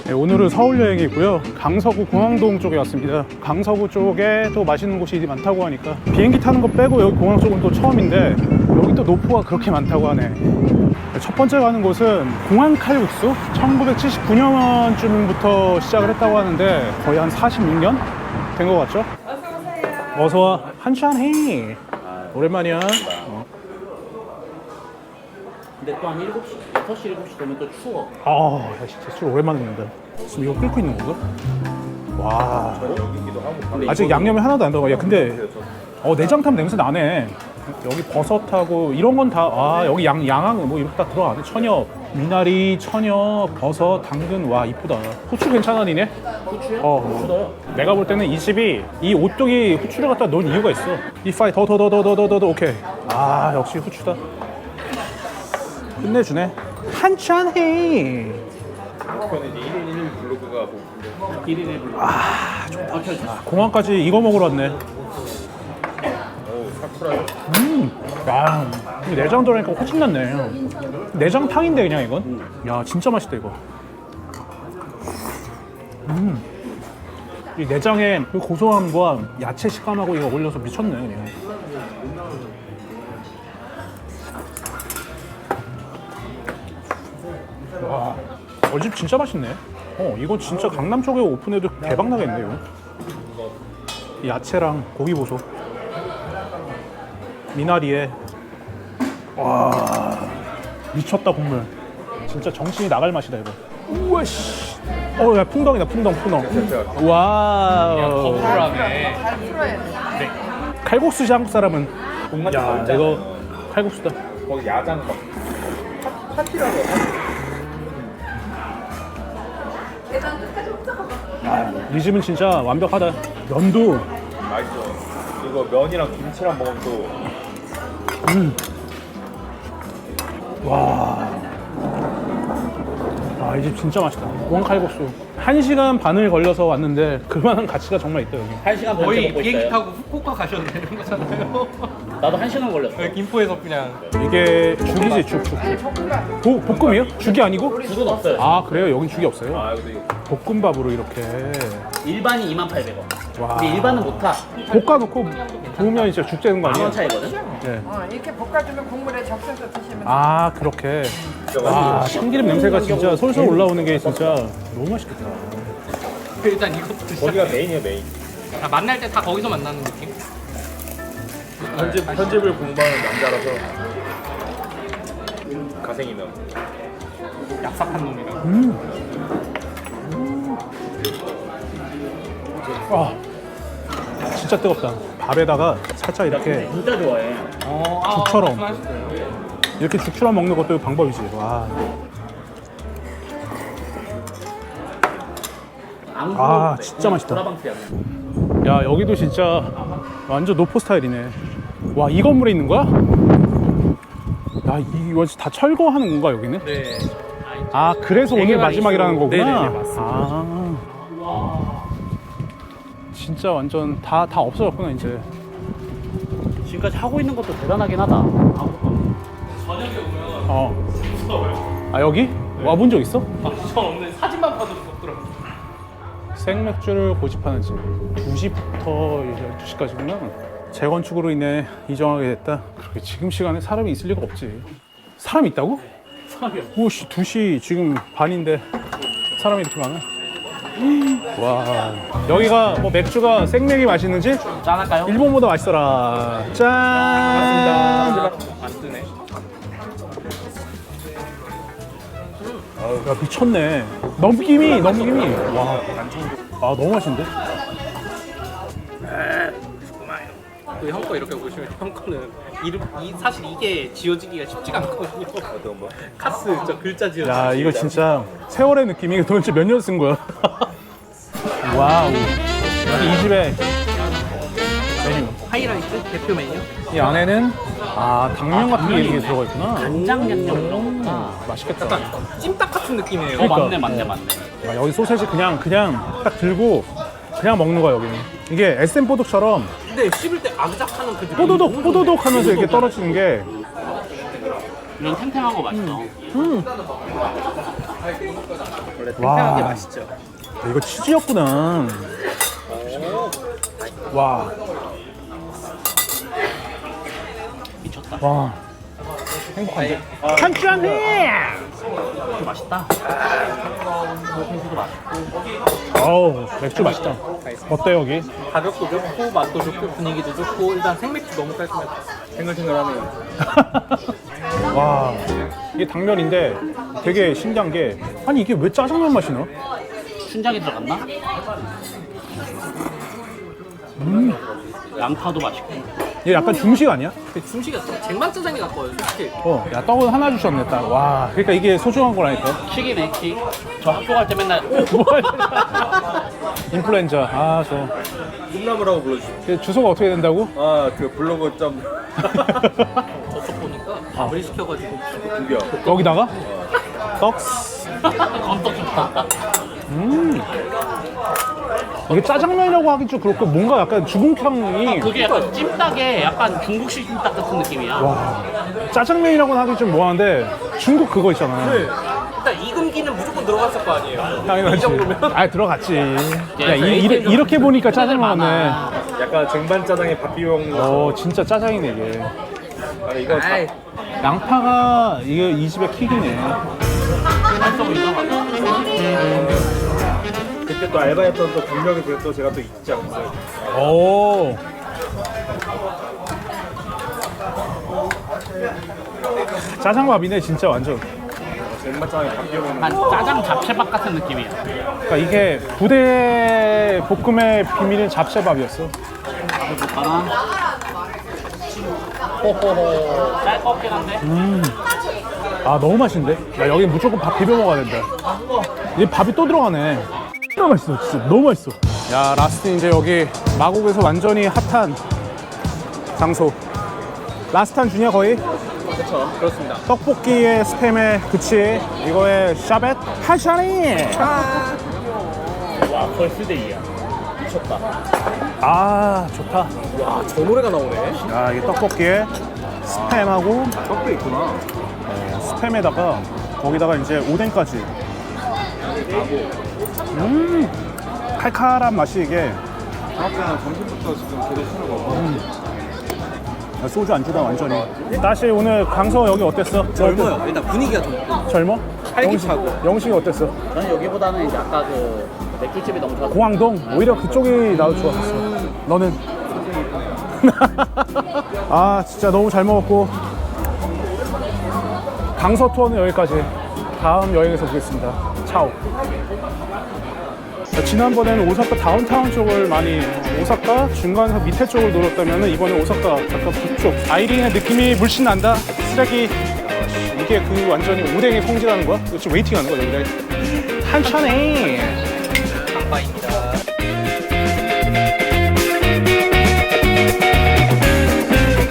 네, 오늘은 서울 여행이고요. 강서구 공항동 쪽에 왔습니다. 강서구 쪽에 또 맛있는 곳이 많다고 하니까 비행기 타는 거 빼고 여기 공항 쪽은 또 처음인데 여기 또 노포가 그렇게 많다고 하네. 첫 번째 가는 곳은 공항 칼국수. 1979년쯤부터 시작을 했다고 하는데 거의 한 46년 된 것 같죠? 어서오세요. 어서와. 한잔해. 오랜만이야. 근데 또 한 7시, 6시, 7시 되면 또 추워. 아, 야, 진짜 술 오랜만에 먹는다. 지금 이거 끓고 있는 건가? 와. 아직 양념이 하나도 안 들어가. 야, 근데 내장탕 냄새 나네. 여기 버섯하고 이런 건 다, 여기 양앙 뭐 이렇게 다 들어가네. 천엽, 미나리, 천엽, 버섯, 당근. 와, 이쁘다. 후추 괜찮아, 니네? 후추요? 후추요. 내가 볼 때는 이 집이 이 오뚜기 후추를 갖다 놓은 이유가 있어. 이 파이 더, 오케이. 아, 역시 후추다. 끝내주네. 한잔해. 저는 이제 1인 1인 블로그가 뭐 1인 1블록. 좋다. 공항까지 이거 먹으러 왔네. 사쿠라요? 야, 이 내장 들어가니까 훨씬 낫네. 내장탕인데 그냥 이건. 야, 진짜 맛있다 이거. 이 내장의 그 고소함과 야채 식감하고 이거 어울려서 미쳤네 그냥. 와, 집 진짜 맛있네. 이거 진짜 강남 쪽에 오픈해도 대박 나겠네 이거. 이 야채랑 고기 보소. 미나리에. 와, 미쳤다 국물. 진짜 정신이 나갈 맛이다 이거. 우와 씨. 야, 풍덩이다 풍덩. 와우. 거부라네. 칼국수지 한국 사람은. 야, 이거 칼국수다. 거기 야장 막 파티라고 이 집은 진짜 완벽하다. 면도. 맛있어. 이거 면이랑 김치랑 먹으면 또 와. 이 집 진짜 맛있다. 공항 칼국수. 1시간 반을 걸려서 왔는데 그만한 가치가 정말 있다 여기. 1시간 반째 거의 먹고 비행기 있어요. 타고 후쿠오카 가셔도 되는 거잖아요. 나도 1시간 걸렸어. 김포에서 그냥 이게 죽이지 죽. 볶음이요? 죽이 아니고? 죽은 없어요. 아, 그래요? 여긴 죽이 없어요? 근데 이거 볶음밥으로 이렇게 일반이 28,000원. 와. 근데 일반은 못 타. 볶아놓고 부으면 진짜 죽 되는 거 아니에요? 10,000원 차이거든? 네. 이렇게 볶아주면 국물에 적셔서 드시면 아, 그렇게. 와, 참기름 냄새가 진짜 솔솔 올라오는 게 진짜 너무 맛있겠다. 일단 이것부터 거기가 시작해. 메인이야 메인. 만날 때 다 거기서 만나는 느낌? 편집을 공부하는 남자라서 가생이면 얍삽한 놈이라. 진짜 뜨겁다. 밥에다가 살짝 이렇게 진짜 좋아해. 죽처럼. 말씀하셨어요. 이렇게 죽처럼 먹는 것도 방법이지. 와. 진짜 맛있다. 도라방스야. 야, 여기도 진짜 완전 노포 스타일이네. 와, 이 건물에 있는 거야? 야, 이거 다 철거하는 건가 여기는? 네. 그래서 오늘 개개발 마지막이라는 이슈. 거구나. 네네네, 맞습니다. 진짜 완전 다 없어졌구나 이제. 지금까지 하고 있는 것도 대단하긴 하다. 저녁에 오면 여기? 와본 적 있어? 저 오늘 사진만 봐도 무섭더라고요. 생맥주를 고집하는 집. 2시부터 12시까지구나. 재건축으로 인해 이정하게 됐다. 그렇게 지금 시간에 사람이 있을 리가 없지. 사람이 있다고? 사람이야. 오씨, 2시 지금 반인데 사람이 이렇게 많아? 와, 여기가 뭐 맥주가 생맥이 맛있는지 짠할까요? 일본보다 맛있어라. 짠. 안 뜨네. 야, 미쳤네. 넘김이. 와, 너무 맛있는데? 그 형 거 이렇게 보시면 형 거는 사실 이게 지워지기가 쉽지가 않거든요. 어떤 거? 카스 저 글자 지워지. 야, 이거 진짜 세월의 느낌이 도대체 몇 년 쓴 거야? 와우. 이 집의 메뉴. 하이라이트 대표 메뉴. 이 안에는 당면 같은 게 이렇게 들어가 있구나. 간장 양념 이런 거. 맛있겠다. 약간 찜닭 같은 느낌이에요. 그러니까. 맞네. 여기 소세지 그냥 딱 들고 그냥 먹는 거야 여기는. 이게 SM 뽀독처럼 근데 씹을 때 아그작하는 그 느낌. 뽀도독 하면서 이렇게 떨어지는 게 이런 탱탱한 거 맛있어. 원래 와. 탱탱한 게 맛있죠. 이거 치즈였구나. 와. 미쳤다. 와. 행복한데? 한짠해! 맛있다. 소세지도 맛있고. 어우, 맥주 맛있다. 어때, 여기? 가격도 좋고 맛도 좋고 분위기도 좋고 일단 생맥주 너무 깔끔해요. 탱글탱글하네요. 와. 이게 당면인데 되게 신기한 게, 아니, 이게 왜 짜장면 맛이 나? 춘장이 들어갔나? 양파도 맛있고. 얘 약간 중식 아니야? 중식이 쟁반짜장이 같거든요. 솔직히. 야, 떡은 하나 주셨네, 딱. 와, 그러니까 이게 소중한 거라니까. 킥이네, 킥. 저 학교 갈 때 맨날 인플루엔자. 아, 저. 꿈나무라고 불러주시죠. 그 주소가 어떻게 된다고? 아, 그 블로그 점 저쪽 보니까 밥을 시켜가지고 구겨. 여기다가? 떡스. 건떡 좋다. 이게 짜장면이라고 하긴 좀 그렇고, 뭔가 약간 주근향이. 그게 약간 찜닭에 약간 중국식 찜닭 같은 느낌이야. 와, 짜장면이라고는 하기 좀 뭐하는데, 중국 그거 있잖아. 일단 이금기는 무조건 들어갔을 거 아니에요. 당연하지. 이 정도면? 아, 들어갔지. 야, ATM 이렇게 보니까 짜장면 많아. 같네. 약간 쟁반 짜장에 밥 비벼 먹는 거. 진짜 짜장이네, 이게. 아, 이거 다 아이, 양파가 이게 이 집의 킥이네. 한성 이상하다. 그때 또 알바했던 또 분명히 또 제가 또 잊지 않았어요. 오. 짜장밥이네, 진짜 완전. 쟁반 짜장에 밥 비벼 먹는 한 짜장 잡채밥 같은 느낌이야. 그러니까 이게 부대 볶음의 비밀은 잡채밥이었어. 하나. 호호호. 짤 것 같긴 한데. 아, 너무 맛있는데? 야, 여기 무조건 밥 비벼 먹어야 된다. 이 밥이 또 들어가네. 진짜 맛있어, 진짜 너무 맛있어. 야, 라스트 이제 여기 마곡에서 완전히 핫한 장소. 라스트한 주냐 거의? 그렇죠. 그렇습니다. 떡볶이의 스팸에 그치? 이거의 샤벳 하샤니. 와, 펄스데이야. 미쳤다. 아, 좋다. 와, 저 노래가 나오네. 야, 이게 떡볶이에 스팸하고 떡도 있구나. 스팸에다가 거기다가 이제 오뎅까지. 칼칼한 맛이 이게. 아까 점심부터 지금 계속 술을 먹어. 소주 안주다 완전히. 다시 오늘 강서 여기 어땠어? 젊어요. 일단 분위기가 좀 젊어? 활기차고. 영식이 어땠어? 저는 여기보다는 이제 아까 그 맥주집이 너무 좋았어. 공항동 오히려 그쪽이 나도 좋았었어. 너는? 아, 진짜 너무 잘 먹었고 강서 투어는 여기까지. 다음 여행에서 보겠습니다. 차오. 지난번에는 오사카 다운타운 쪽을 많이, 오사카 중간에서 밑에 쪽을 노렸다면 이번에 오사카 약간 북쪽. 아이린의 느낌이 물씬 난다. 쓰레기. 이게 그 완전히 오뎅이 성질하는 거야? 지금 웨이팅하는 거야 여기다. 한천에. 바입니다.